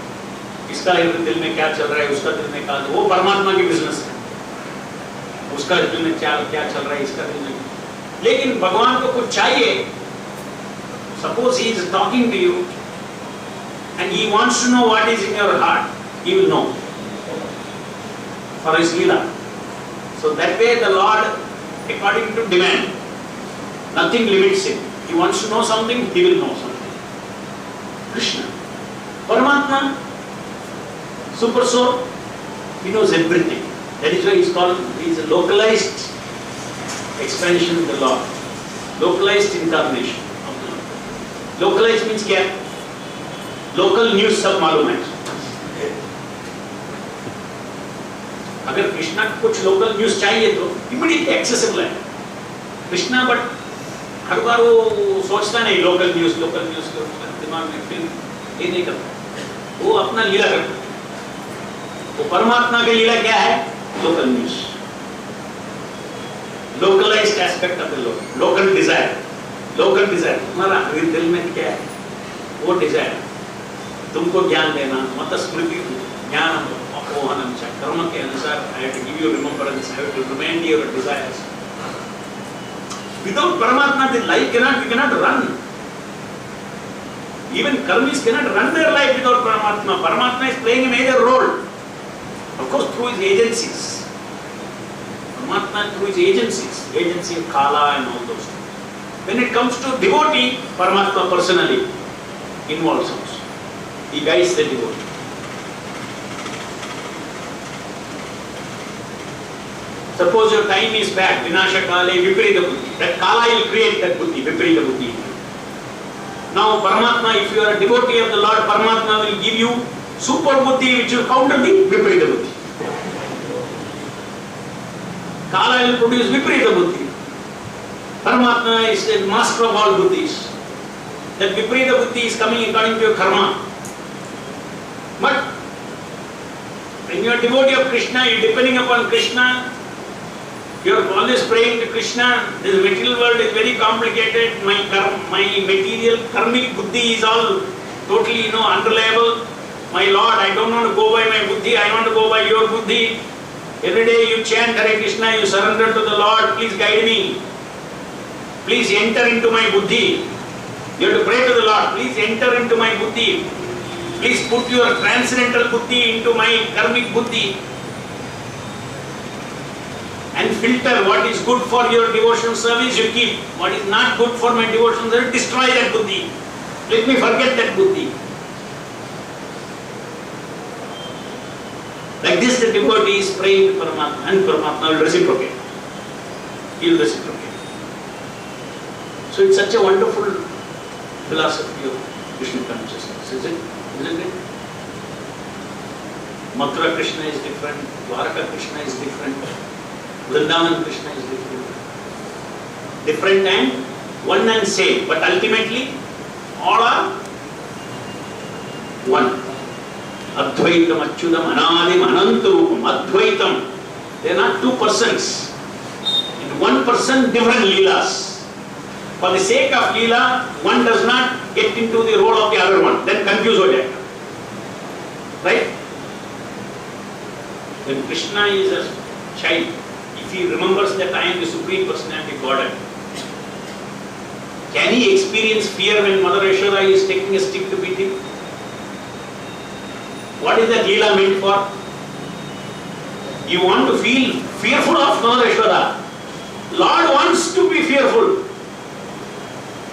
इसका दिल में क्या चल रहा है, उसका दिल में क्या, वो परमात्मा की बिजनेस है. उसका दिल में क्या चल रहा है, इसका दिल में. लेकिन भगवान को कुछ चाहिए. Suppose he is talking to you and he wants to know what is in your heart, he will know for his Leela. So that way the Lord, according to demand, nothing limits him. He wants to know something, he will know something. Krishna, Paramatma, Super Soul, he knows everything. That is why he is a localized expansion of the Lord. localized incarnation. Localized means क्या? Local news सब मालूम है. अगर कृष्णा को कुछ local news चाहिए तो immediately accessible है कृष्णा, बट हर बार वो सोचता नहीं लोकल न्यूज दिमाग में फिर ये नहीं करता, वो अपना लीला करता. वो परमात्मा की लीला क्या है? Local news, localized aspect of the local desire. Local desire तुम्हारा दिल में क्या है? वो डिजायर तुमको ज्ञान देना, मत स्मृति ज्ञान अपवहनम च कर्म के अनुसार. I have to give you remembrance, I have to remind your desires. Without Paramatma, the life we cannot run. Even karmis cannot run their life without Paramatma. Paramatma is playing a major role. Of course, through his agencies. Paramatma through his agencies, agency of Kala and all those things. When it comes to devotee, Paramatma personally involves us. He guides the devotee. Suppose your time is bad, vinasha kale viparita buddhi. That kala will create that buddhi, viparita buddhi. Now Paramatma, if you are a devotee of the Lord, Paramatma will give you super buddhi which will counter the viparita buddhi. Kala will produce viparita buddhi. Paramatma is the master of all buddhis. That viparita buddhi is coming according to your karma. But when you are devotee of Krishna, you are depending upon Krishna. You are always praying to Krishna. This material world is very complicated. My material karmic buddhi is all totally, unreliable. My Lord, I don't want to go by my buddhi. I want to go by your buddhi. Every day you chant Hare Krishna. You surrender to the Lord. Please guide me. Please enter into my buddhi. You have to pray to the Lord. Please enter into my buddhi. Please put your transcendental buddhi into my karmic buddhi. And filter what is good for your devotional service, you keep. What is not good for my devotional service, destroy that buddhi. Let me forget that buddhi. Like this, the devotee is praying to Paramatma, and Paramatma will reciprocate. He will reciprocate. So it's such a wonderful philosophy of Krishna consciousness, isn't it? Mathura Krishna is different, Dwaraka Krishna is different. Vrindavan Krishna is different. Different and one and same, but ultimately all are one. Advaitam, Achyutam, Anadim, Anantarupam. Advaitam. They are not two persons. In one person, different leelas. For the sake of leela, one does not get into the role of the other one. Then confuse ho jayega. Right? When Krishna is a child, if he remembers that I am the Supreme Personality of Godhead, can he experience fear when Mother Yashoda is taking a stick to beat him? What is that Leela meant for? You want to feel fearful of Mother Yashoda. Lord wants to be fearful.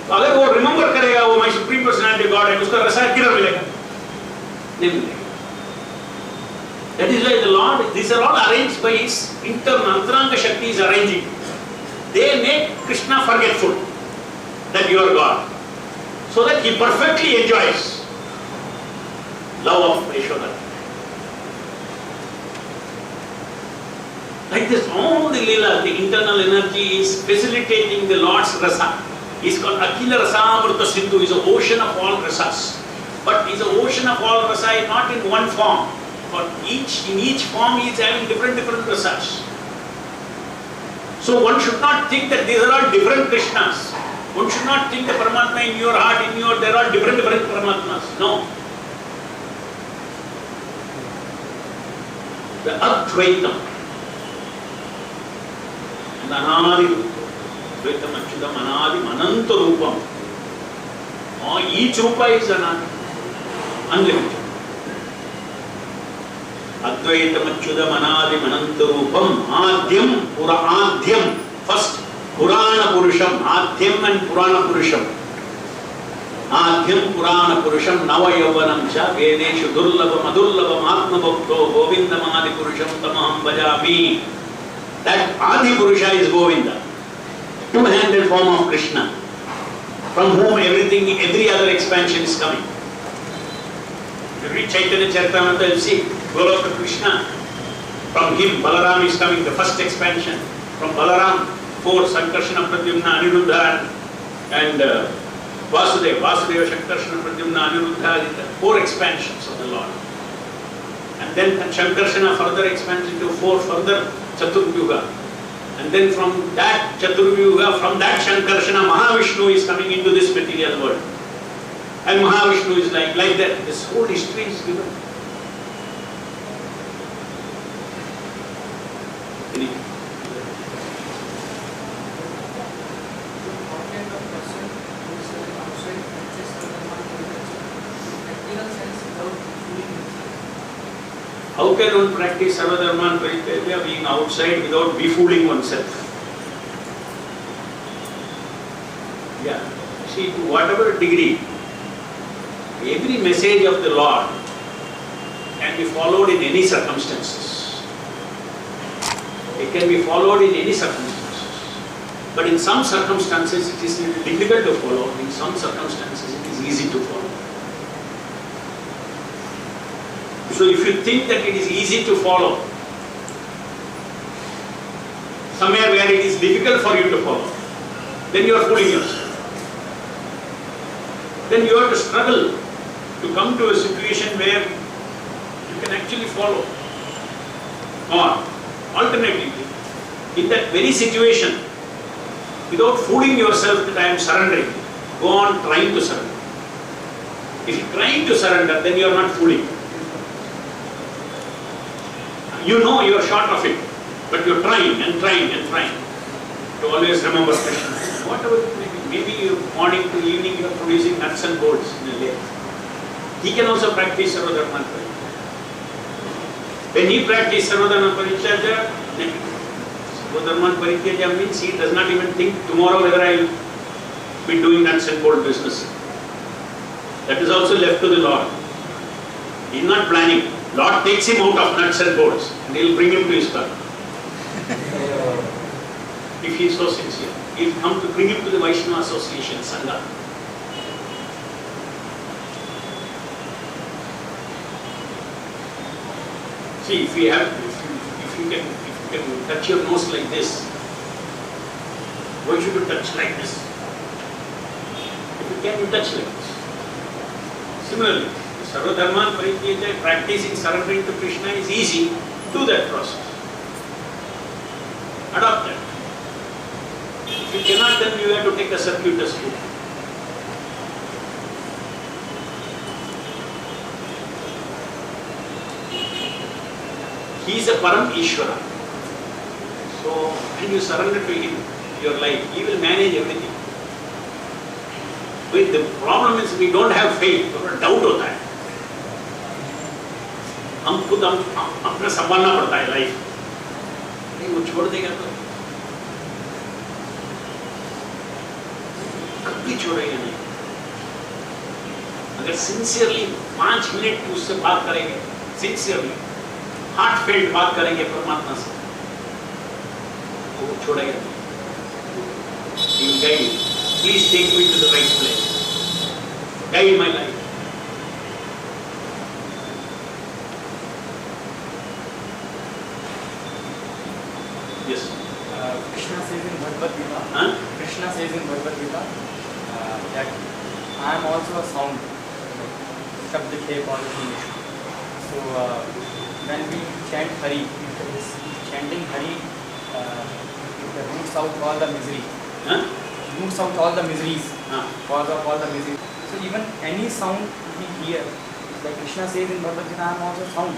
अगर वो remember करेगा वो my Supreme Personality of Godhead, उसका रसा किधर मिलेगा? नहीं मिलेगा. That is why the Lord, these are all arranged by His internal, Antaranga Shakti is arranging. They make Krishna forgetful that you are God, so that he perfectly enjoys love of Yashoda. Like this, all the Leela, the internal energy is facilitating the Lord's rasa. He is called Akhila Rasamrita Sindhu, is an ocean of all rasas. But is an ocean of all rasa is not in one form. For in each form he is having different rasas. So one should not think that these are all different Krishnas. One should not think the Paramatma in your heart, there are different Paramatmas. No. The Advaitam. And Anadi Advaitam, Achyutam, Anadi, Ananta Rupam. Each Rupa is unlimited. Advaitam, Achyutam, Anadi, Ananta Rupam. Adhyam, Adhyam. First, Purana Purusham. Adhyam and Purana Purusham. Adhyam Purana Purusham Nava Yauvanam Cha Vedeshu Durlabam Adurlabam Atma Bhakto Govindam Adi Purusham Tamaham Bhajami. That Adi Purusha is Govinda. two-handed form of Krishna, from whom every other expansion is coming. You read Chaitanya Charitamrita, you see Goloka Krishna. From him, Balaram is coming, the first expansion. From Balaram, 4 Sankarshana, Pradyumna, Aniruddha, and Vasudeva, Shankarshana, Pradyumna, Aniruddha, 4 expansions of the Lord. And then Shankarshana further expands into 4 further Chaturvyuga. And then from that Chaturvyuga, from that Shankarshana, Mahavishnu is coming into this material world. And Mahavishnu is like that. This whole history is given. How can one practice Sarvadharman Parityaja being outside without befooling oneself? Yeah. See, to whatever degree, every message of the Lord can be followed in any circumstances. It can be followed in any circumstances. But in some circumstances it is difficult to follow, in some circumstances it is easy to follow. So if you think that it is easy to follow, somewhere where it is difficult for you to follow, then you are fooling yourself. Then you have to struggle to come to a situation where you can actually follow. Or alternatively, in that very situation, without fooling yourself that I am surrendering, go on trying to surrender. If you are trying to surrender, then you are not fooling. You know you are short of it, but you are trying and trying and trying to always remember Krishna. Whatever it may be, maybe morning to evening you are producing nuts and bolts in a lake. He can also practice Sarvadharman Parityaja. When he practices Sarvadharman Parityaja, Sarvadharman Parityaja means he does not even think tomorrow whether I will be doing nuts and bolt business. That is also left to the Lord. He is not planning. Lord takes him out of nuts and bolts and he will bring him to his car. If he is so sincere, he will come to bring him to the Vaishnava Association, Sangha. See, if you can touch your nose like this, why should you touch like this? If you can, you touch like this. Similarly, Sarvadharman Parityaja, practicing surrendering to Krishna is easy. Do that process. Adopt that. If you cannot, then you have to take a circuitous route. He is a Param Ishvara. So, when you surrender to him your life, he will manage everything. But the problem is we don't have faith, or doubt होता है. हम खुद अपना संभालना पड़ता है life. नहीं वो छोड़ देगा तो कभी छोड़ेगा नहीं. अगर सिंसियरली 5 मिनट उससे बात करेंगे, सिंसियरली हार्टफेल्ट बात करेंगे परमात्मा से, वो छोड़ेगा नहीं. He will guide you. Please take me to the right place. Guide my life. Yes. Krishna says in Bhagavad Gita. Krishna says in Bhagavad Gita that I am also a sound. Shabd ke quality. So when we chant Hari, chanting Hari roots out all the misery. Roots out all the miseries. Cause of all the miseries. So even any sound we hear, like Krishna says in Bhagavad Gita, I am also sound.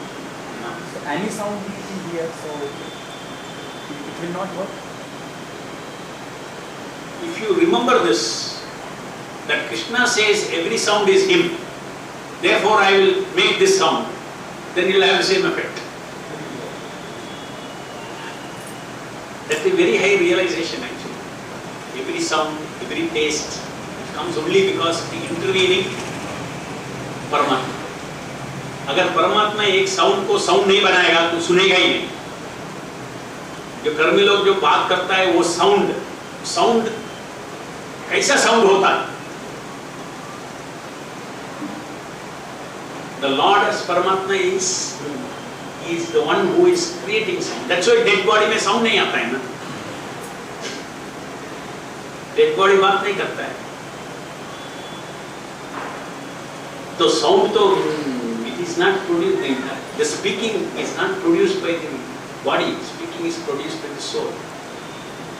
So any sound we hear, so it will not work. If you remember this, that Krishna says every sound is him, therefore I will make this sound, then you will have the same effect. That's a very high realization actually. Every sound, every taste, it comes only because of the intervening Paramatma. अगर परमात्मा एक sound को sound नहीं बनाएगा तो सुनेगा ही नहीं. जो कर्मी लोग जो बात करता है वो साउंड साउंड कैसा साउंड होता है? The Lord as Paramatma is the one who is creating sound. That's why dead body में sound नहीं आता है ना. Dead body बात नहीं करता है. तो sound तो it is not produced. The speaking is not produced by the body. Speaking is produced by the soul.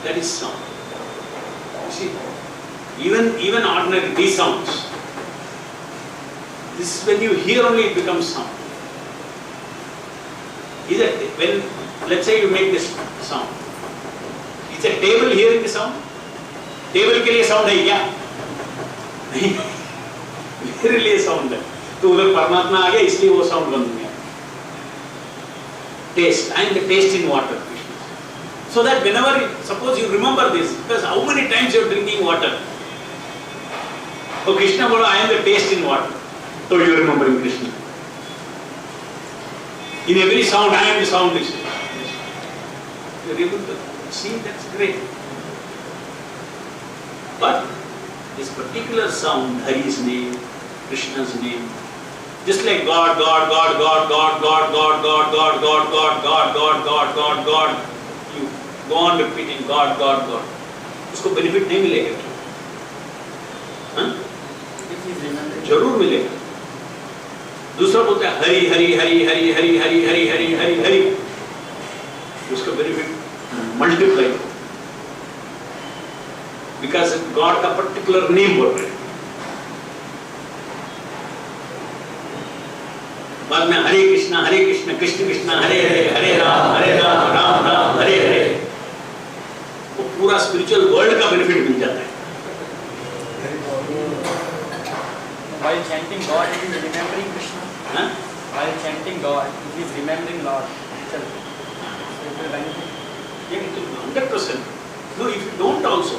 That is sound. You see, even ordinary these sounds. This is when you hear only it becomes sound. Is it when, let's say you make this sound, is a table hearing the sound? Table के लिए sound है क्या? नहीं, मेरे लिए sound है. तो उधर परमात्मा आ गया इसलिए वो sound बन गया. Taste, I am the taste in water. So that whenever, suppose you remember this, because how many times you are drinking water? Oh, Krishna बोलो, I am the taste in water. So you are remembering Krishna. In every sound, I am the sound. You are able to see, that's great. But this particular sound, Hari's name, Krishna's name, just like God, God, God, God, God, God, God, God, God, God, God, God, God, God, God, God, you go on repeating God, God, God. उसको benefit नहीं मिलेगा क्या? हाँ? जरूर मिलेगा. दूसरा बोलता है हरि हरि हरि हरि हरि हरि हरि हरि हरि हरि, उसका बेनिफिट मल्टीप्लाई, बिकॉज गॉड का पर्टिकुलर नेम बोल रहे हैं. बाद में हरे कृष्ण कृष्ण कृष्ण हरे हरे हरे राम राम राम हरे हरे, वो पूरा स्पिरिचुअल वर्ल्ड का बेनिफिट मिल जाता है. While chanting God, it is remembering Krishna. Huh? While chanting God, it is remembering Lord. So it will benefit. Yeah, it will 100%. No, if you don't also.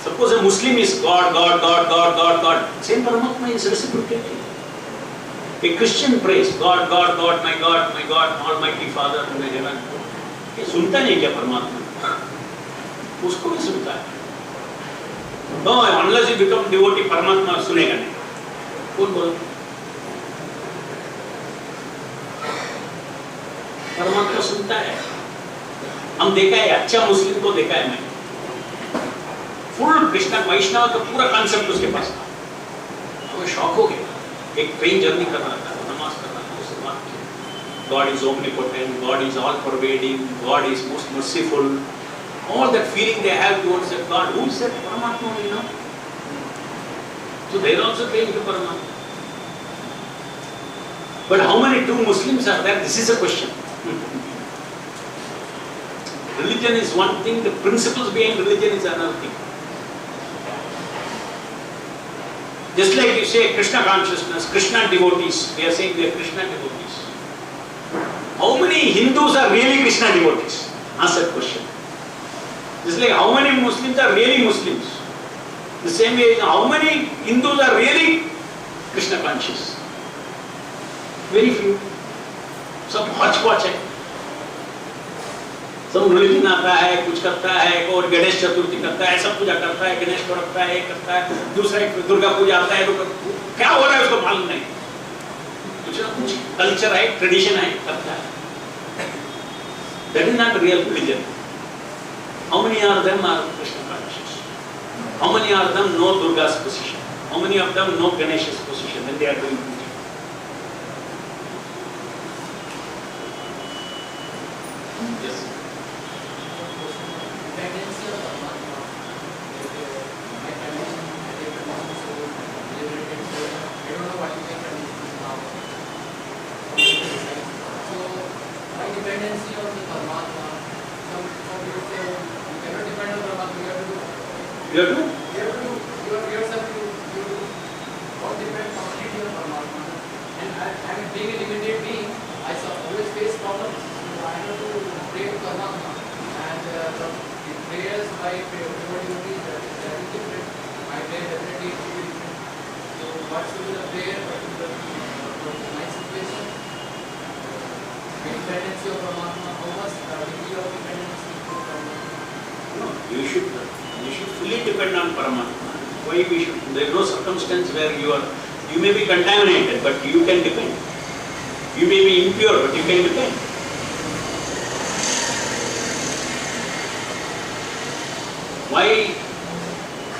Suppose a Muslim is God, God, God, God, God, God. Same Paramatma is reciprocated. A Christian prays God, God, God, my God, Almighty Father in the heaven. ये सुनता नहीं क्या परमात्मा? उसको भी सुनता है. No, unless you become devotee, परमात्मा सुनेगा नहीं. कौन बोल? परमात्मा सुनता है. हम देखा है, अच्छा मुस्लिम को देखा है मैंने. फुल कृष्ण वैष्णव का पूरा कॉन्सेप्ट उसके पास था. वो शॉक हो गया. एक ट्रेन जर्नी कर रहा था, नमाज कर रहा था, उससे बात की. God is omnipotent, God is all pervading, God is most merciful. All that feeling they have towards that God, who is that Paramatma, you know? So they are also praying to Paramatma. But how many true Muslims are there? This is a question. Religion is one thing, the principles behind religion is another thing. Just like you say Krishna consciousness, Krishna devotees, we are saying they are Krishna devotees. How many Hindus are really Krishna devotees? Ask that question. Just like how many Muslims are really Muslims? The same way, how many Hindus are really Krishna conscious? Very few. सब hodgepodge है. सब religion आता है, कुछ करता है, और गणेश चतुर्थी करता है, सब पूजा करता है, गणेश को रखता है, करता है, दूसरा एक दुर्गा पूजा आता है, क्या हो रहा है उसको मालूम नहीं. कुछ ना कुछ कल्चर है, ट्रेडिशन है, करता है. That is not real religion. How many of them are Krishna conscious? How many of them know Durga's position? How many of them know Ganesha's position when they are doing puja? Yes. Dependency on the Paramatma. Some people say you cannot depend on Paramatma. You have to yourself. You don't depend completely on Paramatma. And I being a limited being, I always face problems. So I have to pray to Paramatma. And the prayers by devotees that is different. My prayer definitely will be different. So what should be the prayer? What should be my situation? Dependency of Paramatma, how much degree of dependency to Paramatma? No, you should fully depend on Paramatma. Why we should? There is no circumstance where you may be contaminated, but you can depend. You may be impure, but you can depend. Why?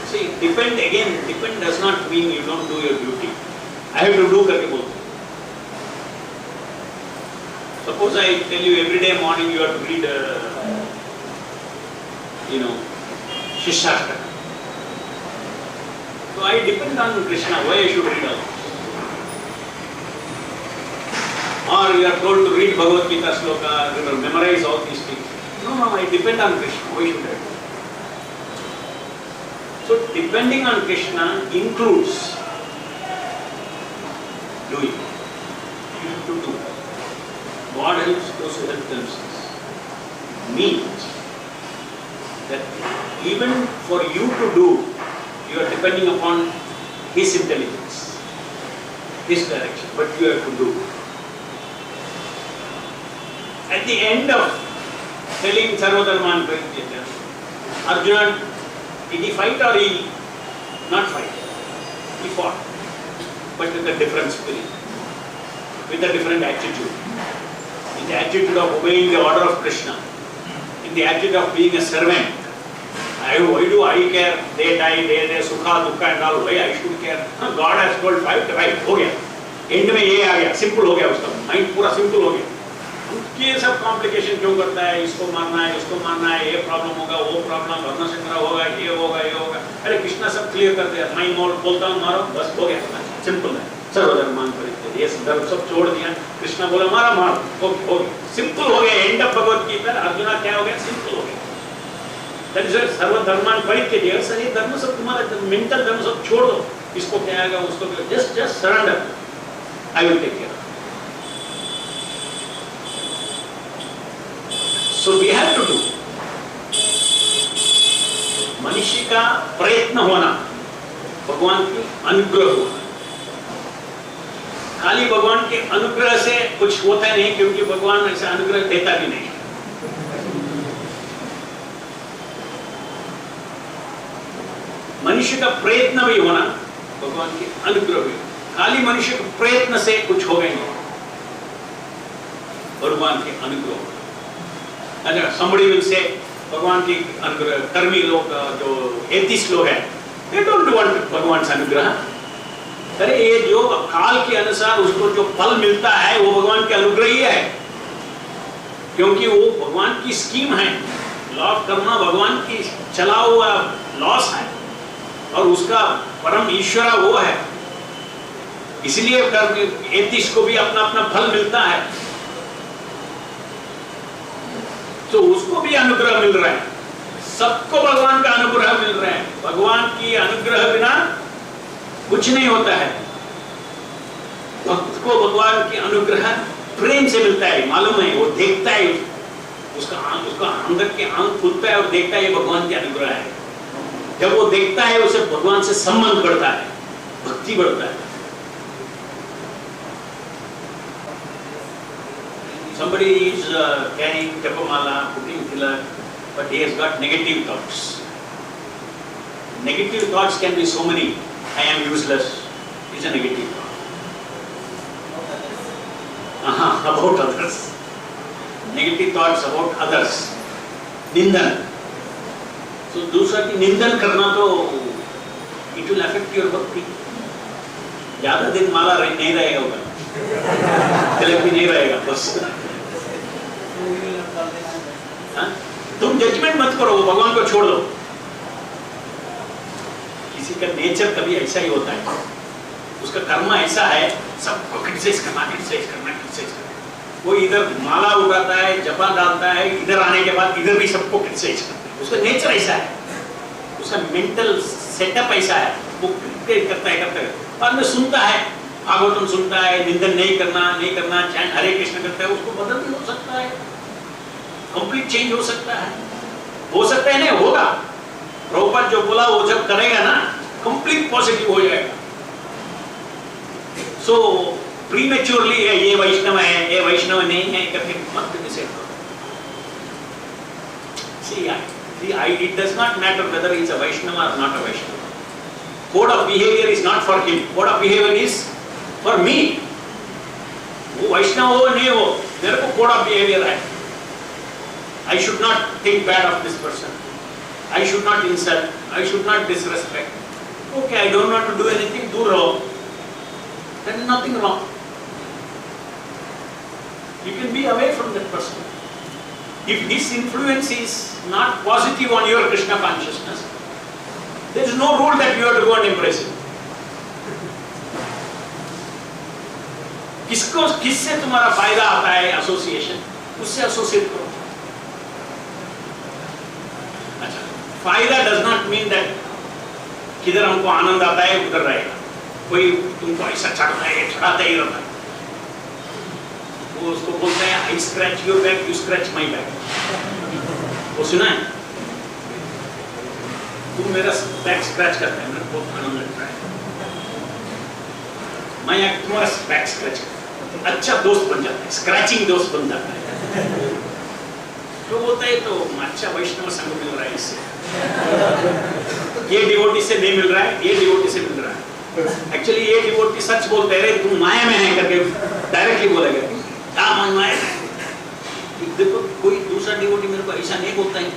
See, depend again. Depend does not mean you don't do your duty. I have to do karke bolte. Suppose I tell you every day morning you have to read, Shishashtaka. So I depend on Krishna. Why I should read all this? Or you are told to read Bhagavad Gita sloka, memorize all these things. No, I depend on Krishna. Why should I? So depending on Krishna includes doing. You have to do. God helps those who help themselves. Means that even for you to do, you are depending upon His intelligence, His direction, but you have to do. At the end of telling Sarvadharman Parityajya, Arjuna, did he fight or he not fight? He fought, but with a different spirit, with a different attitude. In the attitude of obeying the order of Krishna, in the attitude of being a servant. Why do I care? They die, they sukha, dukha and all. Why I should care? God has told fight, हो गया. End में ये आ गया, simple हो गया उसका. Mind पूरा simple हो गया. ये सब complication क्यों करता है? इसको मारना है, उसको मारना है, ये problem होगा, वो problem, भरना संग्रह होगा, ये होगा. अरे कृष्णा सब clear कर दिया. मैं बोलता हूँ मारो, बस हो गया. Simple है. सर्वधर्मान परित्यज्य. ये धर्म सब छोड़ दिया. कृष्णा बोला मारा मारो. ओके. Simple हो गया. End of Bhagavad Gita. अर्जुना क्या हो गया? Simple हो गया. That is why सर्वधर्मान परित्यज्य. सर ये धर्म सब तुम्हारा mental धर्म सब छोड़ दो. इसको क्या आएगा, उसको just surrender. I will take care. So we have to do. मनुष्य का प्रयत्न होना, भगवान की अनुग्रह होना. खाली भगवान के अनुग्रह से कुछ होता नहीं, क्योंकि भगवान ऐसा अनुग्रह देता भी नहीं. मनुष्य का प्रयत्न भी होना, भगवान के अनुग्रह भी. खाली मनुष्य के प्रयत्न से कुछ होगा नहीं, भगवान के अनुग्रह. अच्छा, somebody will say भगवान की अनुग्रह. कर्मी लोग जो एथिस्ट लोग हैं, they don't want भगवान से अनुग्रह. अरे ये जो काल के अनुसार उसको जो फल मिलता है वो भगवान के अनुग्रह ही है, क्योंकि वो भगवान की स्कीम है. लॉ करना भगवान की चला हुआ लॉस है, और उसका परम ईश्वर वो है. इसलिए एथिस्ट को भी अपना अपना फल मिलता है. तो उसको भी अनुग्रह मिल रहा है. सबको भगवान का अनुग्रह मिल रहा है. भगवान की अनुग्रह बिना कुछ नहीं होता है. भक्त को भगवान की अनुग्रह प्रेम से मिलता है. मालूम है, वो देखता है, उसका अंदर के आंख खुलता है और देखता है ये भगवान की अनुग्रह है. जब वो देखता है उसे भगवान से संबंध बढ़ता है, भक्ति बढ़ता है. Somebody is carrying japamala, putting tilak, but he has got negative thoughts. Negative thoughts can be so many. I am useless is a negative thought. About others. Negative thoughts about others. Nindan. So दूसरा की निंदन करना तो it will affect your bhakti. ज़्यादा दिन माला नहीं रहेगा होगा, तिलक भी नहीं रहेगा बस. तुम जजमेंट मत करो, वो भगवान को छोड़ दो. किसी का नेचर कभी ऐसा ही होता है, उसका कर्म ऐसा है, सबको क्रिटिसाइज करना. वो इधर माला उगाता है, जपा डालता है, इधर आने के बाद इधर भी सबको क्रिटिसाइज करता है. उसका नेचर ऐसा है, उसका मेंटल सेटअप ऐसा है. वो क्रिटिसाइज करता है. बाद में सुनता है, भागवतम सुनता है, निंदन नहीं करना, चैंट हरे कृष्ण करता है. उसको बदल भी हो सकता है, कंप्लीट चेंज हो सकता है नहीं होगा. प्रभुपाद जो बोला वो जब करेगा ना, कंप्लीट पॉजिटिव हो जाएगा. सो प्रीमेच्योरली ये वैष्णव है, ये वैष्णव नहीं है करके मत डिसाइड करो. See, It does not matter whether he is a Vaishnava or not a Vaishnava. Code of behavior is not for him. Code of behavior is for me. वो वैष्णव हो नहीं हो, मेरे को कोड ऑफ बिहेवियर है. I should not think bad of this person. I should not insult. I should not disrespect. Okay, I don't want to do anything. Do wrong. There is nothing wrong. You can be away from that person. If his influence is not positive on your Krishna consciousness, there is no rule that you have to go and impress him. किससे तुम्हारा फायदा आता है association, उससे associate करो. अच्छा, फायदा does not mean that किधर हमको आनंद आता है उधर रहेगा. कोई तुमको ऐसा चढ़ता है चढ़ाता ही रहता है. वो उसको बोलते हैं आई scratch your back, you scratch my back. वो सुना है? तुम मेरा बैक स्क्रैच करता है, मेरे को बहुत आनंद लगता है. मैं तुम्हारा बैक स्क्रैच करता, अच्छा दोस्त बन जाता है, स्क्रैचिंग दोस्त बन जाता है. तो बोलता है तो अच्छा वैष्णव संग मिल रहा है इससे, ये डिवोटी से नहीं मिल रहा है, ये डिवोटी से मिल रहा है. एक्चुअली ये डिवोटी सच बोलते हैं, तुम माया में है करके डायरेक्टली बोलेगा, क्या माया में. देखो कोई दूसरा डिवोटी मेरे को ऐसा नहीं बोलता है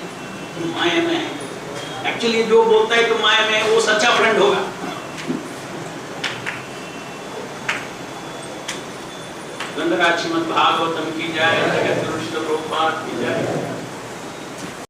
तुम माया में है. एक्चुअली जो बोलता है तुम माया में है, वो सच्चा फ्रेंड होगा. गंधराज श्रीमद् भागवतम की जाए, जगत गुरु श्रील प्रभुपाद की जाए.